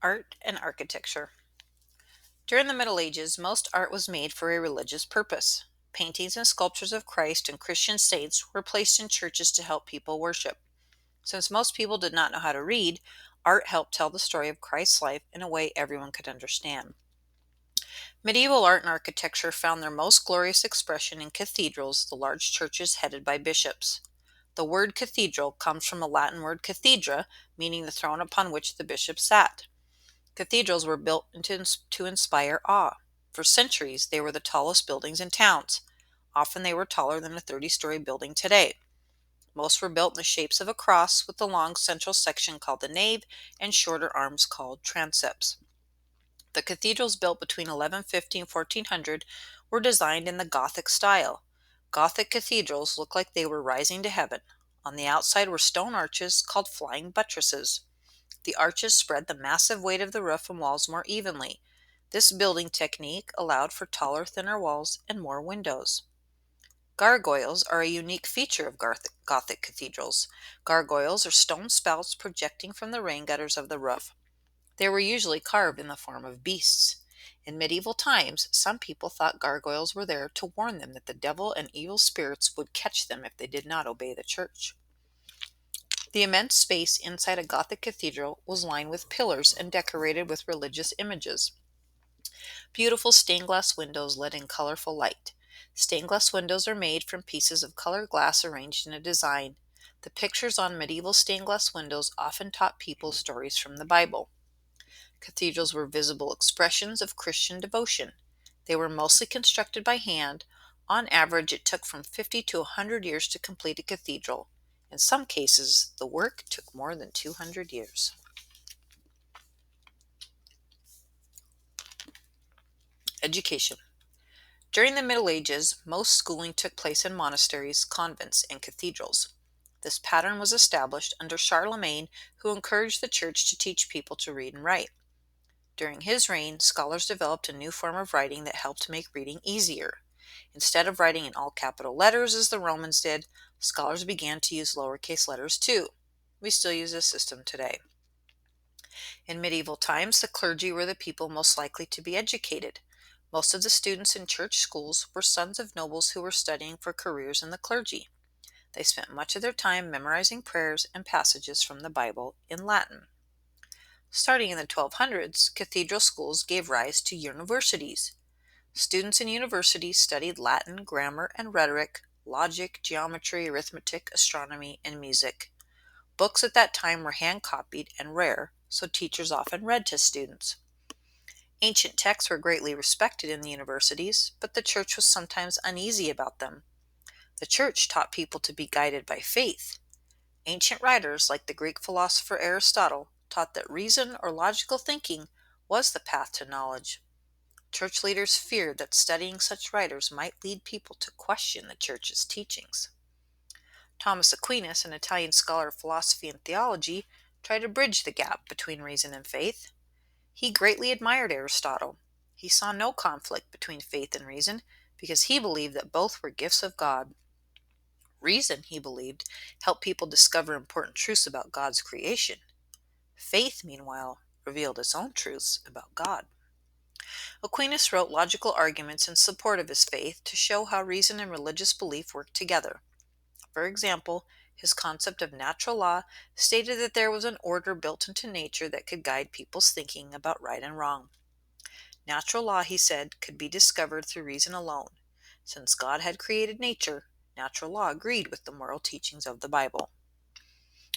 Art and architecture. During the Middle Ages, most art was made for a religious purpose. Paintings and sculptures of Christ and Christian saints were placed in churches to help people worship. Since most people did not know how to read, art helped tell the story of Christ's life in a way everyone could understand. Medieval art and architecture found their most glorious expression in cathedrals, the large churches headed by bishops. The word cathedral comes from the Latin word cathedra, meaning the throne upon which the bishop sat. Cathedrals were built to inspire awe. For centuries, they were the tallest buildings in towns. Often they were taller than a 30-story building today. Most were built in the shapes of a cross, with the long central section called the nave and shorter arms called transepts. The cathedrals built between 1150 and 1400 were designed in the Gothic style. Gothic cathedrals looked like they were rising to heaven. On the outside were stone arches called flying buttresses. The arches spread the massive weight of the roof and walls more evenly. This building technique allowed for taller, thinner walls and more windows. Gargoyles are a unique feature of Gothic cathedrals. Gargoyles are stone spouts projecting from the rain gutters of the roof. They were usually carved in the form of beasts. In medieval times, some people thought gargoyles were there to warn them that the devil and evil spirits would catch them if they did not obey the church. The immense space inside a Gothic cathedral was lined with pillars and decorated with religious images. Beautiful stained glass windows let in colorful light. Stained glass windows are made from pieces of colored glass arranged in a design. The pictures on medieval stained glass windows often taught people stories from the Bible. Cathedrals were visible expressions of Christian devotion. They were mostly constructed by hand. On average, it took from 50 to 100 years to complete a cathedral. In some cases, the work took more than 200 years. Education. During the Middle Ages, most schooling took place in monasteries, convents, and cathedrals. This pattern was established under Charlemagne, who encouraged the church to teach people to read and write. During his reign, scholars developed a new form of writing that helped make reading easier. Instead of writing in all capital letters as the Romans did, scholars began to use lowercase letters too. We still use this system today. In medieval times, the clergy were the people most likely to be educated. Most of the students in church schools were sons of nobles who were studying for careers in the clergy. They spent much of their time memorizing prayers and passages from the Bible in Latin. Starting in the 1200s, cathedral schools gave rise to universities. Students in universities studied Latin, grammar, and rhetoric, logic, geometry, arithmetic, astronomy, and music. Books at that time were hand-copied and rare, so teachers often read to students. Ancient texts were greatly respected in the universities, but the church was sometimes uneasy about them. The church taught people to be guided by faith. Ancient writers, like the Greek philosopher Aristotle, taught that reason or logical thinking was the path to knowledge. Church leaders feared that studying such writers might lead people to question the church's teachings. Thomas Aquinas, an Italian scholar of philosophy and theology, tried to bridge the gap between reason and faith. He greatly admired Aristotle. He saw no conflict between faith and reason because he believed that both were gifts of God. Reason, he believed, helped people discover important truths about God's creation. Faith, meanwhile, revealed its own truths about God. Aquinas wrote logical arguments in support of his faith to show how reason and religious belief work together. For example, his concept of natural law stated that there was an order built into nature that could guide people's thinking about right and wrong. Natural law, he said, could be discovered through reason alone. Since God had created nature, natural law agreed with the moral teachings of the Bible.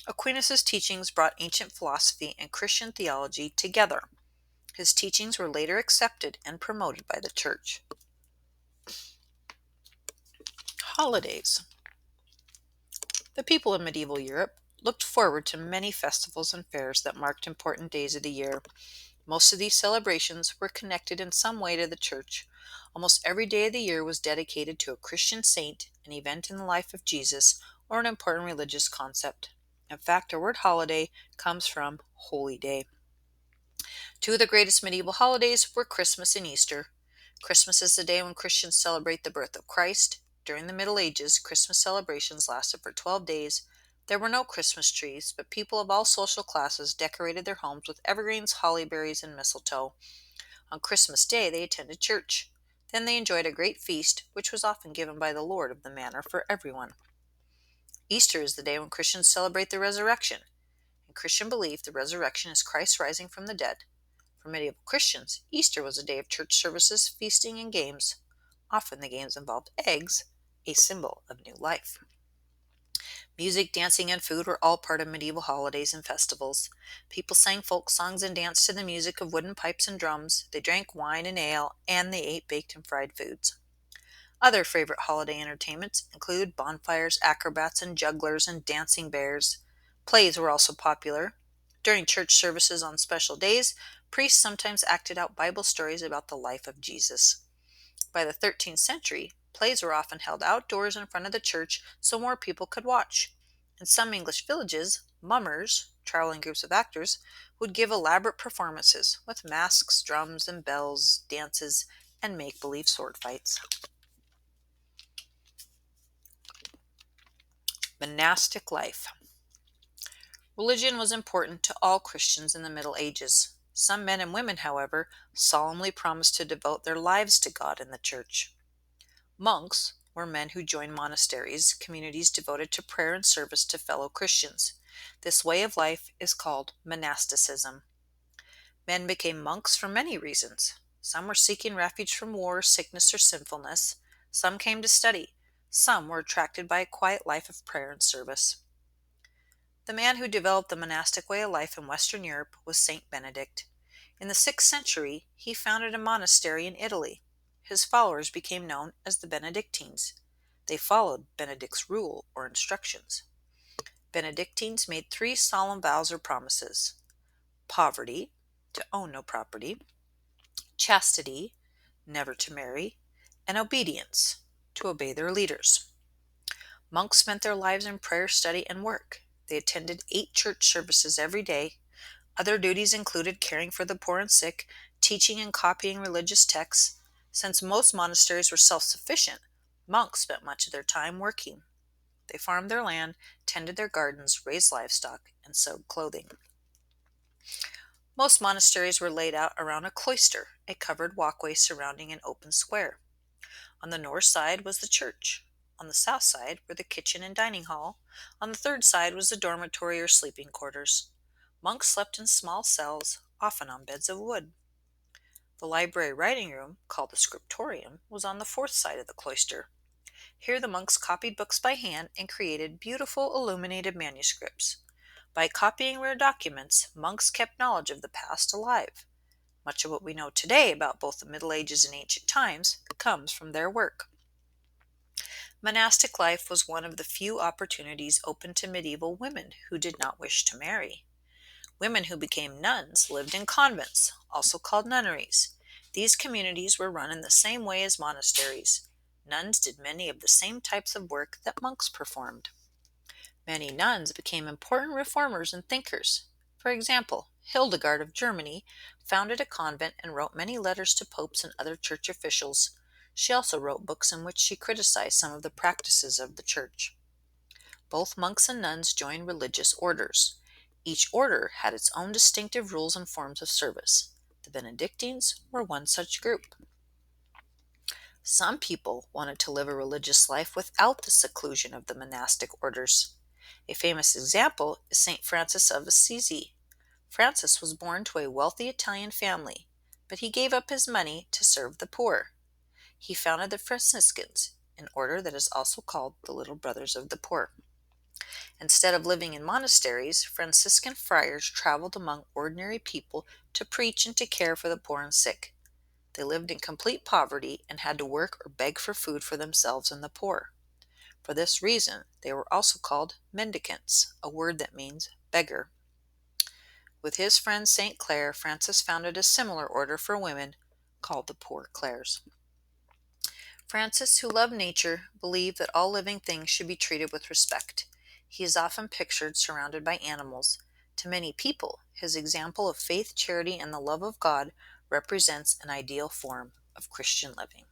Aquinas' teachings brought ancient philosophy and Christian theology together. His teachings were later accepted and promoted by the church. Holidays. The people in medieval Europe looked forward to many festivals and fairs that marked important days of the year. Most of these celebrations were connected in some way to the church. Almost every day of the year was dedicated to a Christian saint, an event in the life of Jesus, or an important religious concept. In fact, our word holiday comes from holy day. Two of the greatest medieval holidays were Christmas and Easter. Christmas is the day when Christians celebrate the birth of Christ. During the Middle Ages, Christmas celebrations lasted for 12 days. There were no Christmas trees, but people of all social classes decorated their homes with evergreens, hollyberries, and mistletoe. On Christmas Day, they attended church. Then they enjoyed a great feast, which was often given by the Lord of the manor for everyone. Easter is the day when Christians celebrate the resurrection. In Christian belief, the resurrection is Christ rising from the dead. For medieval Christians, Easter was a day of church services, feasting, and games. Often the games involved eggs, a symbol of new life. Music, dancing, and food were all part of medieval holidays and festivals. People sang folk songs and danced to the music of wooden pipes and drums. They drank wine and ale, and they ate baked and fried foods. Other favorite holiday entertainments include bonfires, acrobats, and jugglers, and dancing bears. Plays were also popular. During church services on special days, priests sometimes acted out Bible stories about the life of Jesus. By the 13th century, plays were often held outdoors in front of the church so more people could watch. In some English villages, mummers, traveling groups of actors, would give elaborate performances with masks, drums and bells, dances, and make-believe sword fights. Monastic life. Religion was important to all Christians in the Middle Ages. Some men and women, however, solemnly promised to devote their lives to God and the church. Monks were men who joined monasteries, communities devoted to prayer and service to fellow Christians. This way of life is called monasticism. Men became monks for many reasons. Some were seeking refuge from war, sickness, or sinfulness. Some came to study. Some were attracted by a quiet life of prayer and service. The man who developed the monastic way of life in Western Europe was Saint Benedict. In the 6th century, he founded a monastery in Italy. His followers became known as the Benedictines. They followed Benedict's rule or instructions. Benedictines made 3 solemn vows or promises: poverty, to own no property; chastity, never to marry; and obedience, to obey their leaders. Monks spent their lives in prayer, study, and work. They attended 8 church services every day. Other duties included caring for the poor and sick, teaching and copying religious texts. Since most monasteries were self-sufficient, monks spent much of their time working. They farmed their land, tended their gardens, raised livestock, and sewed clothing. Most monasteries were laid out around a cloister, a covered walkway surrounding an open square. On the north side was the church. On the south side were the kitchen and dining hall. On the third side was the dormitory or sleeping quarters. Monks slept in small cells, often on beds of wood. The library writing room, called the scriptorium, was on the fourth side of the cloister. Here the monks copied books by hand and created beautiful illuminated manuscripts. By copying rare documents, monks kept knowledge of the past alive. Much of what we know today about both the Middle Ages and ancient times comes from their work. Monastic life was one of the few opportunities open to medieval women who did not wish to marry. Women who became nuns lived in convents, also called nunneries. These communities were run in the same way as monasteries. Nuns did many of the same types of work that monks performed. Many nuns became important reformers and thinkers. For example, Hildegard of Germany founded a convent and wrote many letters to popes and other church officials. She also wrote books in which she criticized some of the practices of the church. Both monks and nuns joined religious orders. Each order had its own distinctive rules and forms of service. The Benedictines were one such group. Some people wanted to live a religious life without the seclusion of the monastic orders. A famous example is St. Francis of Assisi. Francis was born to a wealthy Italian family, but he gave up his money to serve the poor. He founded the Franciscans, an order that is also called the Little Brothers of the Poor. Instead of living in monasteries, Franciscan friars traveled among ordinary people to preach and to care for the poor and sick. They lived in complete poverty and had to work or beg for food for themselves and the poor. For this reason, they were also called mendicants, a word that means beggar. With his friend St. Clare, Francis founded a similar order for women called the Poor Clares. Francis, who loved nature, believed that all living things should be treated with respect. He is often pictured surrounded by animals. To many people, his example of faith, charity, and the love of God represents an ideal form of Christian living.